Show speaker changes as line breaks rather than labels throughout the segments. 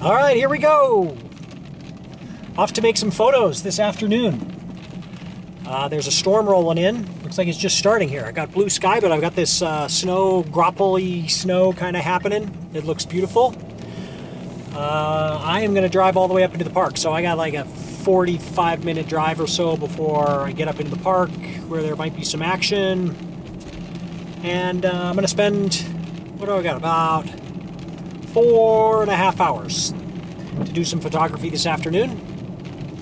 All right, here we go. Off to make some photos this afternoon. There's a storm rolling in. Looks like it's just starting here. I got blue sky, but I've got this snow, graupel-y snow kind of happening. It looks beautiful. I am going to drive all the way up into the park, so I got like a 45-minute drive or so before I get up into the park where there might be some action. And I'm going to spend, what do I got, about 4.5 hours to do some photography this afternoon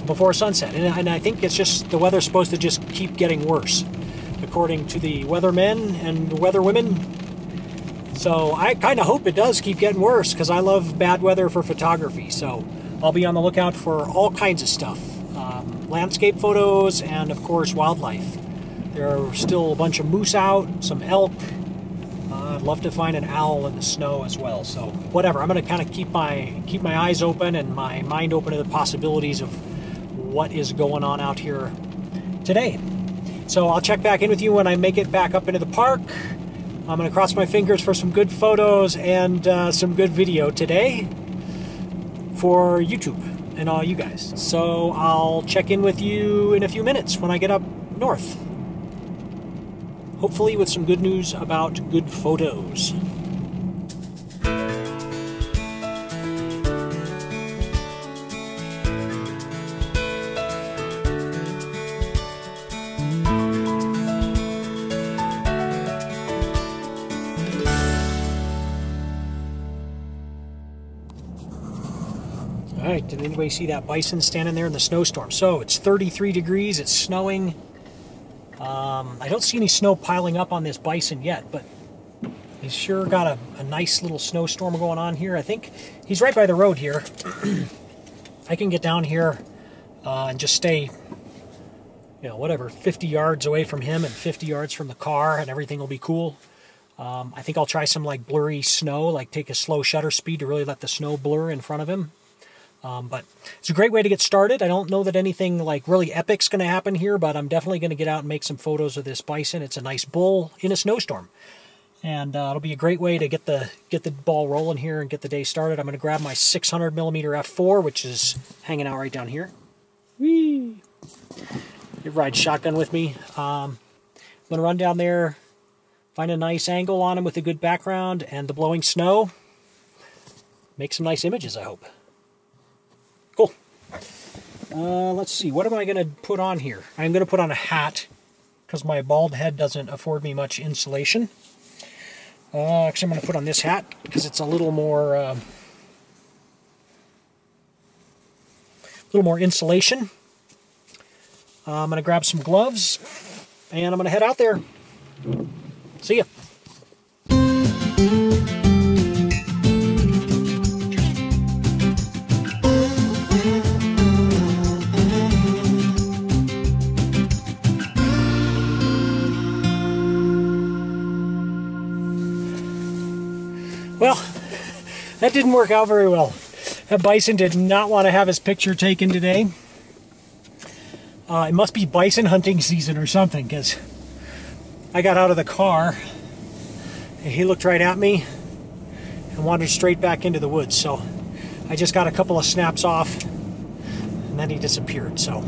before sunset. And I think it's just, the weather's supposed to just keep getting worse, according to the weathermen and weatherwomen. So I kind of hope it does keep getting worse, because I love bad weather for photography. So I'll be on the lookout for all kinds of stuff. Landscape photos and, of course, wildlife. There are still a bunch of moose out, some elk. I'd love to find an owl in the snow as well. So whatever, I'm going to kind of keep my eyes open and my mind open to the possibilities of what is going on out here today. So I'll check back in with you when I make it back up into the park. I'm going to cross my fingers for some good photos and some good video today for YouTube and all you guys. So I'll check in with you in a few minutes when I get up north. Hopefully with some good news about good photos. All right, did anybody see that bison standing there in the snowstorm? So it's 33 degrees, it's snowing. I don't see any snow piling up on this bison yet, but he's sure got a nice little snowstorm going on here. I think he's right by the road here. I can get down here and just stay, you know, whatever, 50 yards away from him and 50 yards from the car, and everything will be cool. I think I'll try some like blurry snow, like take a slow shutter speed to really let the snow blur in front of him. But it's a great way to get started. I don't know that anything like really epic's going to happen here, but I'm definitely going to get out and make some photos of this bison. It's a nice bull in a snowstorm, and it'll be a great way to get the ball rolling here and get the day started. I'm going to grab my 600mm f4, which is hanging out right down here. Whee! You ride shotgun with me. I'm going to run down there, find a nice angle on him with a good background and the blowing snow. Make some nice images, I hope. Cool. Let's see, what am I going to put on here? I'm going to put on a hat, because my bald head doesn't afford me much insulation. Actually, I'm going to put on this hat, because it's a little more insulation. I'm going to grab some gloves, and I'm going to head out there. See ya. Well, that didn't work out very well. That bison did not want to have his picture taken today. It must be bison hunting season or something, because I got out of the car and he looked right at me and wandered straight back into the woods. So I just got a couple of snaps off and then he disappeared. So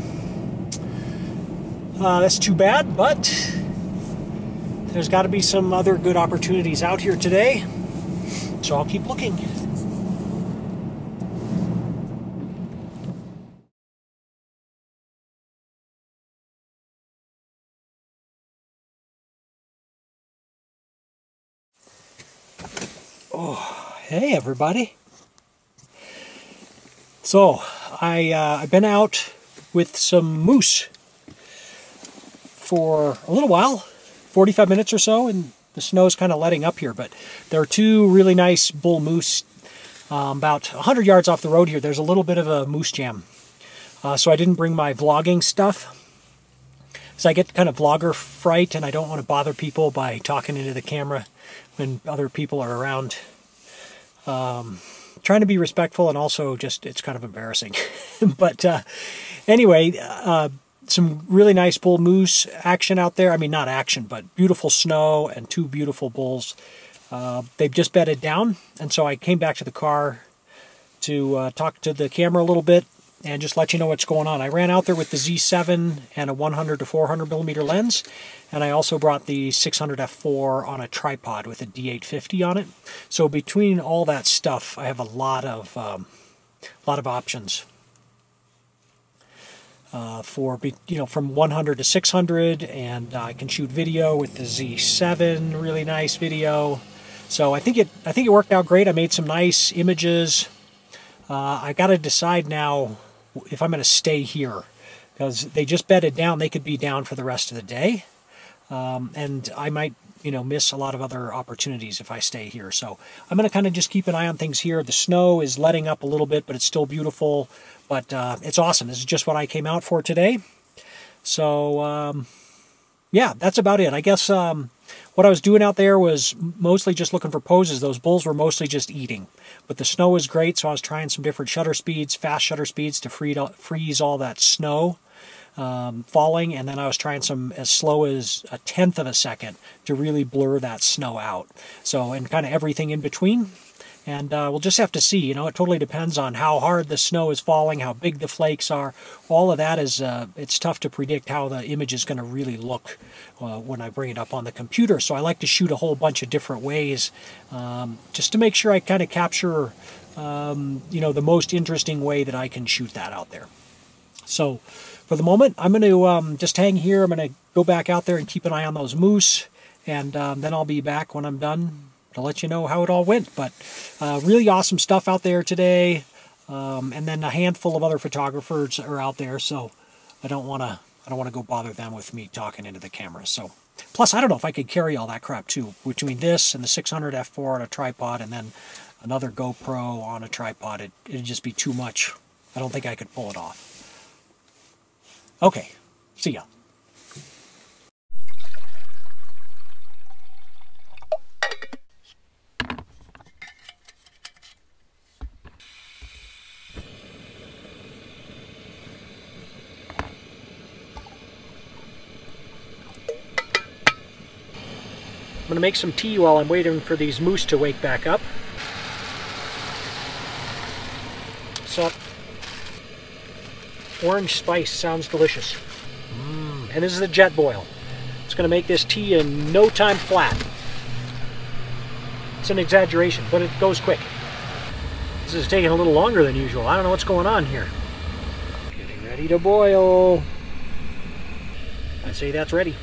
that's too bad, but there's got to be some other good opportunities out here today. So I'll keep looking. Oh, hey everybody. So I've been out with some moose for a little while, 45 minutes or so, and the snow's kind of letting up here, but there are two really nice bull moose about 100 yards off the road here. There's a little bit of a moose jam. So I didn't bring my vlogging stuff. So I get kind of vlogger fright, and I don't want to bother people by talking into the camera when other people are around. Trying to be respectful, and also just, it's kind of embarrassing. But anyway, some really nice bull moose action out there. I mean, not action, but beautiful snow and two beautiful bulls. They've just bedded down, and so I came back to the car to talk to the camera a little bit and just let you know what's going on. I ran out there with the Z7 and a 100 to 400 millimeter lens, and I also brought the 600 f4 on a tripod with a D850 on it. So between all that stuff, I have a lot of options for, you know, from 100 to 600, and I can shoot video with the Z7, really nice video. So I think it worked out great. I made some nice images. I got to decide now if I'm going to stay here, because they just bedded down. They could be down for the rest of the day, and I might, you know, miss a lot of other opportunities if I stay here. So I'm going to kind of just keep an eye on things here. The snow is letting up a little bit, but it's still beautiful. But it's awesome. This is just what I came out for today. So yeah, that's about it. I guess what I was doing out there was mostly just looking for poses. Those bulls were mostly just eating. But the snow was great, so I was trying some different shutter speeds, fast shutter speeds to freeze all that snow falling. And then I was trying some as slow as 1/10 of a second to really blur that snow out. So, and kind of everything in between. And we'll just have to see. You know, it totally depends on how hard the snow is falling, how big the flakes are. All of that is, it's tough to predict how the image is going to really look when I bring it up on the computer. So I like to shoot a whole bunch of different ways just to make sure I kind of capture, you know, the most interesting way that I can shoot that out there. So for the moment, I'm going to just hang here. I'm going to go back out there and keep an eye on those moose. And then I'll be back when I'm done to let you know how it all went. But really awesome stuff out there today, and then a handful of other photographers are out there, so I don't want to go bother them with me talking into the camera. So plus I don't know if I could carry all that crap too, between this and the 600 f4 on a tripod and then another GoPro on a tripod. It'd just be too much. I don't think I could pull it off. Okay, see ya. I'm going to make some tea while I'm waiting for these moose to wake back up. So, orange spice sounds delicious. And this is a jet boil. It's going to make this tea in no time flat. It's an exaggeration, but it goes quick. This is taking a little longer than usual. I don't know what's going on here. Getting ready to boil. I'd say that's ready.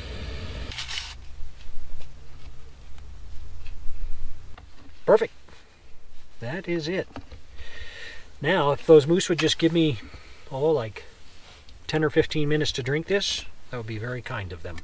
Perfect. That is it. Now, if those moose would just give me, oh, like 10 or 15 minutes to drink this, that would be very kind of them.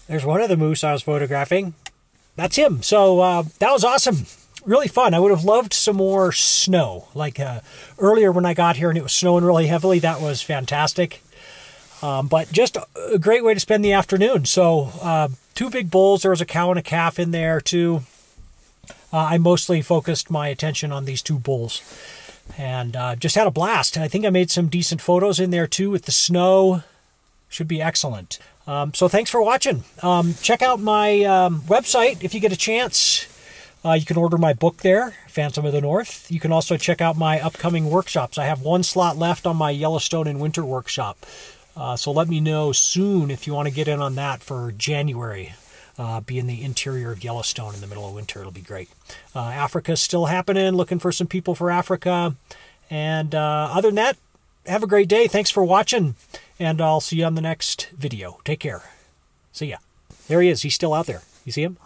There's one of the moose I was photographing. That's him. So that was awesome. Really fun. I would have loved some more snow. Like earlier when I got here and it was snowing really heavily, that was fantastic. But just a great way to spend the afternoon. So 2 big bulls. There was a cow and a calf in there too. I mostly focused my attention on these 2 bulls. And just had a blast. I think I made some decent photos in there too with the snow. Should be excellent. So thanks for watching. Check out my website if you get a chance. You can order my book there, Phantom of the North. You can also check out my upcoming workshops. I have 1 slot left on my Yellowstone and Winter workshop. So let me know soon if you want to get in on that for January. Be in the interior of Yellowstone in the middle of winter. It'll be great. Africa's still happening. Looking for some people for Africa. And other than that, have a great day. Thanks for watching. And I'll see you on the next video. Take care. See ya. There he is. He's still out there. You see him?